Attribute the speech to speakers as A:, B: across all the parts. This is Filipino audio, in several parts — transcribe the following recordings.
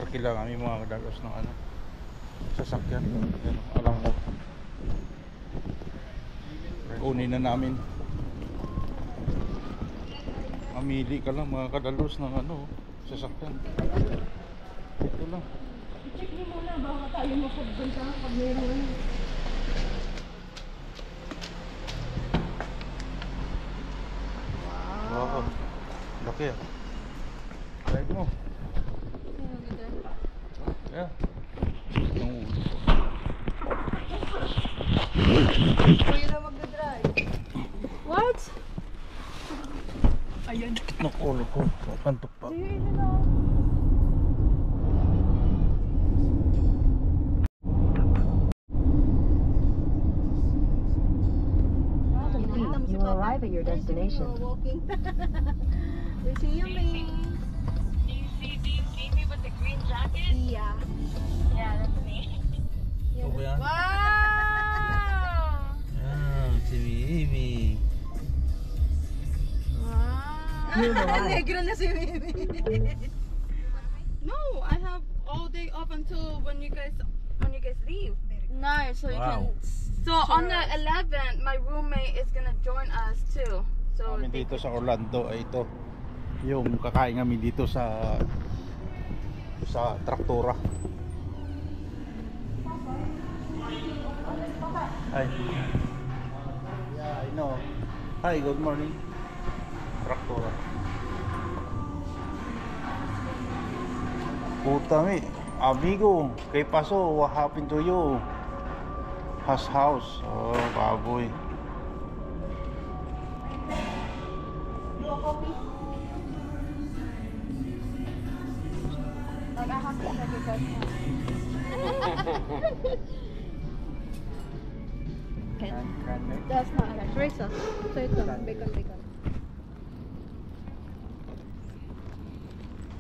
A: Magparkila kami mga kadalos ng ano, sasakyan. Yan, alam mo. Kunin na namin. Mamili ka lang mga kadalos ng ano, sasakyan. Ito lang.
B: I-check mo muna baka tayo makapunta pag meron.
A: Wow. Laki ah. Ride mo. Yeah. Yung ulo.
B: Kuya na magdadrive. What? Ayan.
A: Ng ulo ko. Pantok pa.
C: You will arrive at your destination.
B: Walking. We see you, May.
D: Do you see me with the green jacket?
B: Yeah.
D: Yeah, that's me.
A: Okay yan.
D: Wow!
A: Yan, si Mimi.
B: Wow. Negro na si Mimi.
E: No, I have all day up until when you guys leave. Nice, so you
A: Wow.
E: can. So on the 11th, my roommate is gonna join us too. So
A: Kami dito sa Orlando ay ito. Yung kakain kami dito sa Traktora. Hi. Yeah, I know. Hi, good morning. Traktora. Puta mi, amigo, ¿qué pasó? What happened to you? House. Oh, baboy.
E: like I have to check it guys.
B: That's not like soy sauce. So ito, bacon.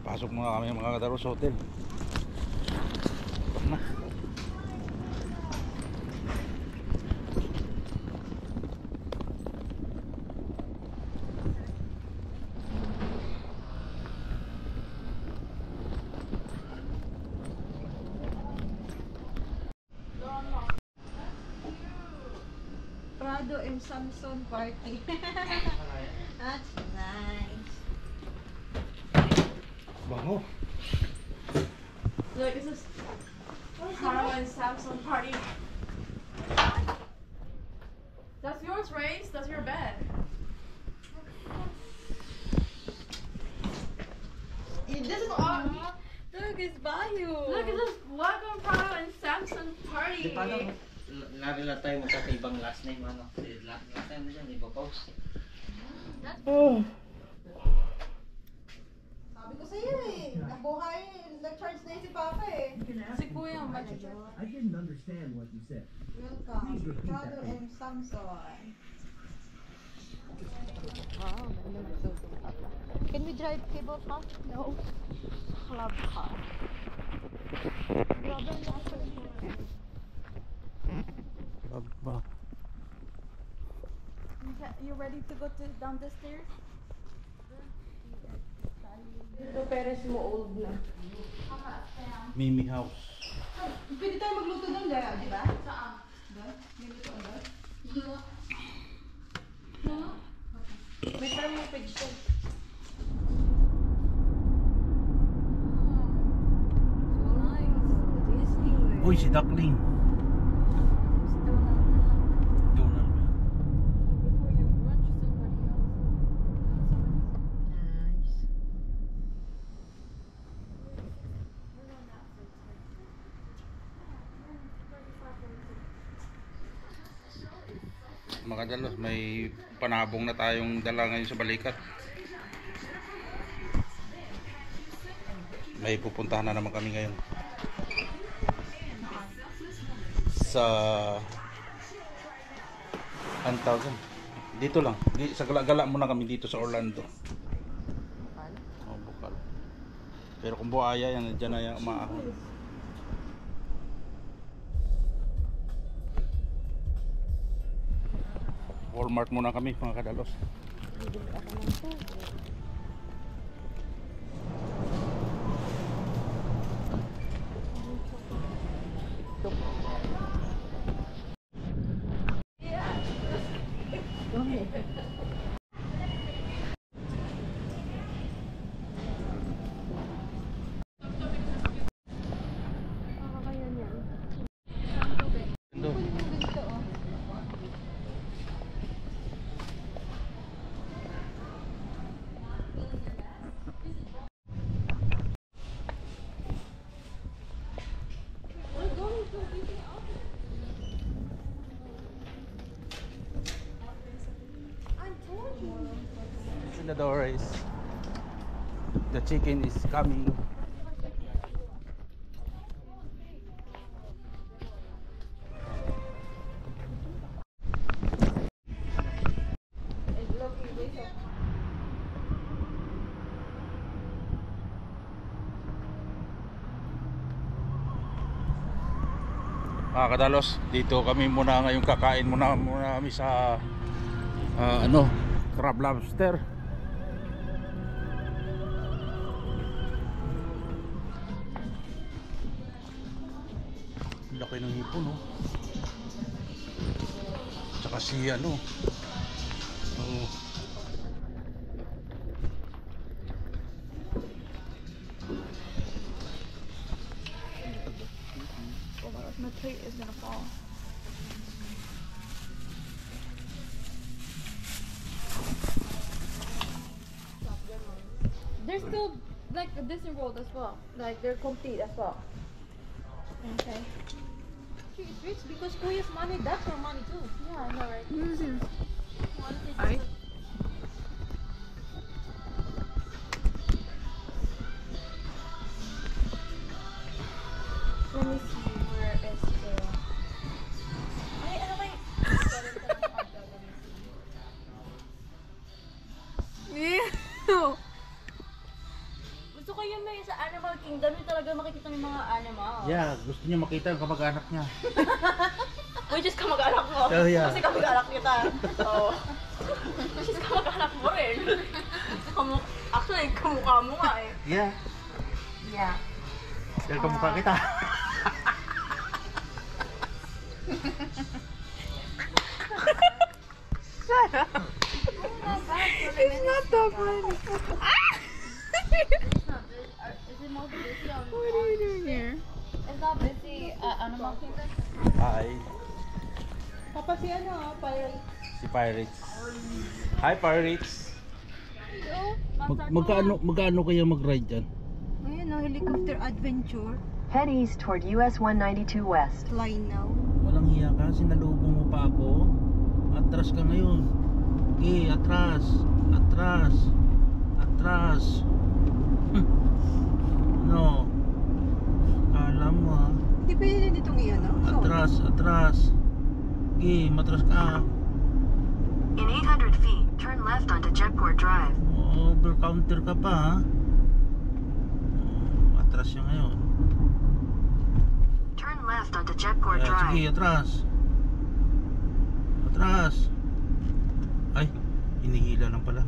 A: Pasok muna kami mga kadaros sa hotel. Pasok na.
B: Prado and Samsung party. That's nice.
A: Bango.
E: Look, this is Carl and Samsung party. That's yours, Race. That's your bed.
B: This is all. Look, it's Bayou.
E: Look at this. Welcome, Carl and Samsung party.
F: Di paano, narila tayo magkakaibang last name, ano? Last name na dyan, iba post.
B: Sabi ko sa'yo eh. Nabuhay, nag-charge na si Papa eh.
E: Si Kuya,
G: I didn't understand what you said.
B: Welcome. Prado and Samsung. Wow, ganda magsuso Papa. Can we drive cable car? No. Club car. Grabe ang lakas pala dito.
A: Ba.
E: You ready to go down the stairs? Ito Perez mo old na.
A: Mimi House.
B: Pwede tayo magluto doon, di ba?
E: Saan?
B: Doon? May luto doon?
E: May parang page doon.
B: So nice. Disney.
A: Uy, si Duckling. Donald.
E: Before you run to somebody else.
B: Nice.
A: Mga kadalos, may panabong na tayong dala ngayon sa balikat. May pupuntahan na naman kami ngayon sa 1,000. Dito lang, sa gala-gala muna kami dito sa Orlando. Oh, bukal. Pero kung buhaya yan, dyan na yung maahon. Walmart muna kami mga kadalos. Labradores. The chicken is coming. Mga kadalos, dito kami muna ngayong kakain muna kami sa crab lobster. Laki ng hipon, no? Tsaka si
E: My plate is gonna fall. They're still like disenrolled as well. Like they're complete as well. Okay.
B: It's rich because Kuya's money, that's our money too.
E: Yeah, I know, right?
B: Alright.
E: Let me see where is the. Ay, ano ba yung... Gusto ko yung may sa Animal Kingdom yung talaga makikita yung mga animal.
A: Yeah, gusto niya makita yung kamag-anak niya.
E: Which is kamag-anak mo.
A: Oh, yeah.
E: Kasi kamag-anak kita. Oo. Which is kamag-anak mo rin. Actually, kamukha mo nga eh.
A: Yeah.
E: Yeah.
A: Dahil kamukha kita.
E: Shut up. It's not that funny. Is it more busy on... What are you doing here? It's not busy Animal Kingdom.
A: Hi.
B: Papa si Pirates.
A: Si Pirates. Hi Pirates. Magkano kaya mag-ride dyan?
B: Ayun helicopter adventure.
C: Head east toward US 192 West.
B: Fly now.
A: Walang hiya ka, sinalubong mo pa ako. Atras ka ngayon. Okay, atras. Atras. Atras. No. Alam mo ha.
B: Di ba yun ditong iyan, no?
A: Atras, atras. Okay, matras ka.
C: In 800 feet, turn left onto Jetport Drive.
A: Over counter ka pa ha. Atras siya ngayon.
C: Turn left onto Jetport
A: Sige,
C: Drive.
A: atras. Atras. Ay, hinihila lang pala.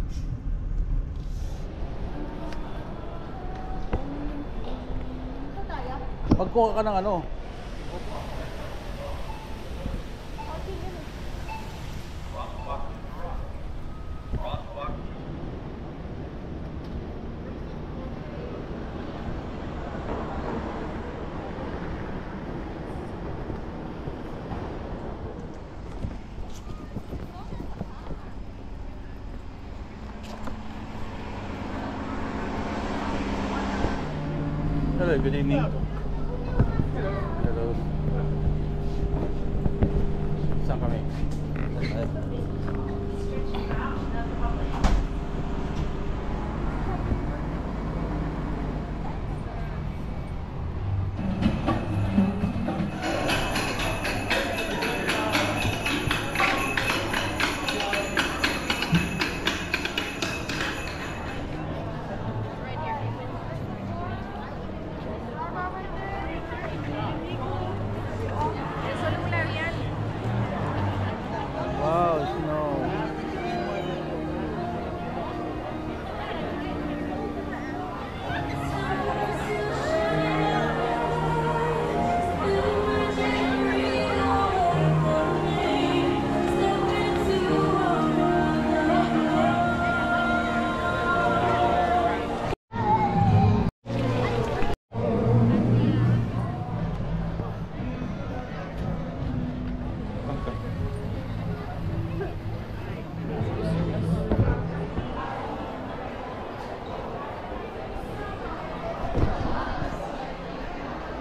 A: Magkuha ka ng ano? Hello, good evening. Hello. Saan kami? Wow, snow.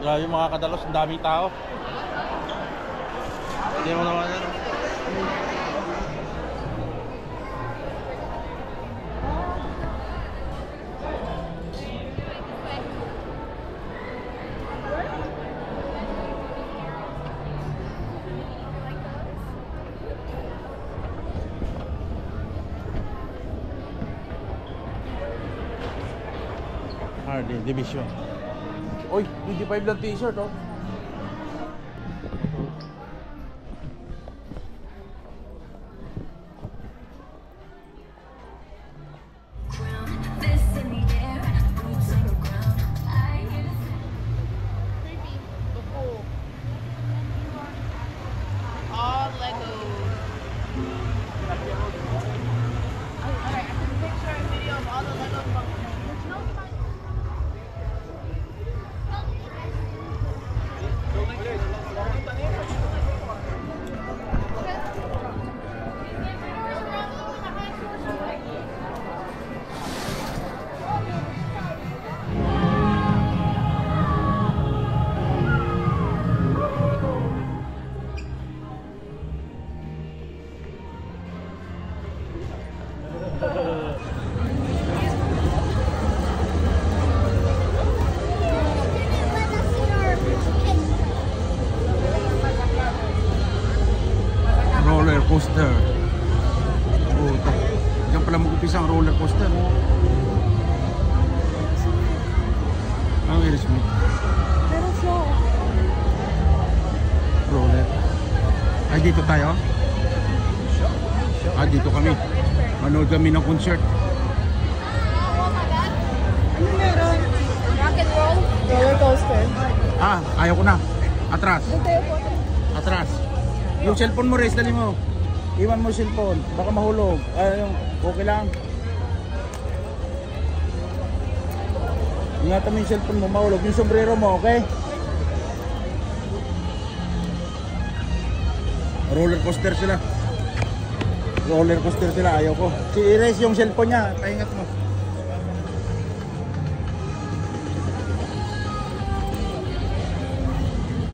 A: Grabe mga kadalos, ang daming tao. Hindi mo naman yan. Harley Division. Oy, 25 lang t-shirt oh.
E: All Lego. Alright, I can picture a video of all the Lego functions.
A: Roller coaster. Oh, ito. Diyan pala mag-upisa ang roller coaster. Ang Aerosmith.
E: Pero slow.
A: Roller. Ay, dito tayo? Ah, dito kami. Manood kami ng concert.
E: Ano meron? Rock and roll? Roller coaster.
A: Ah, ayaw ko na. Atras.
E: Doon tayo po.
A: Atras. Yung cellphone mo, Rez, dali mo. Iwan mo yung cellphone. Baka mahulog. Okay lang. Ingatan mo yung cellphone mo, mahulog. Yung sombrero mo, okay? Roller coaster sila. Roller coaster sila, ayaw ko. Si Rez, yung cellphone niya, pahingat mo.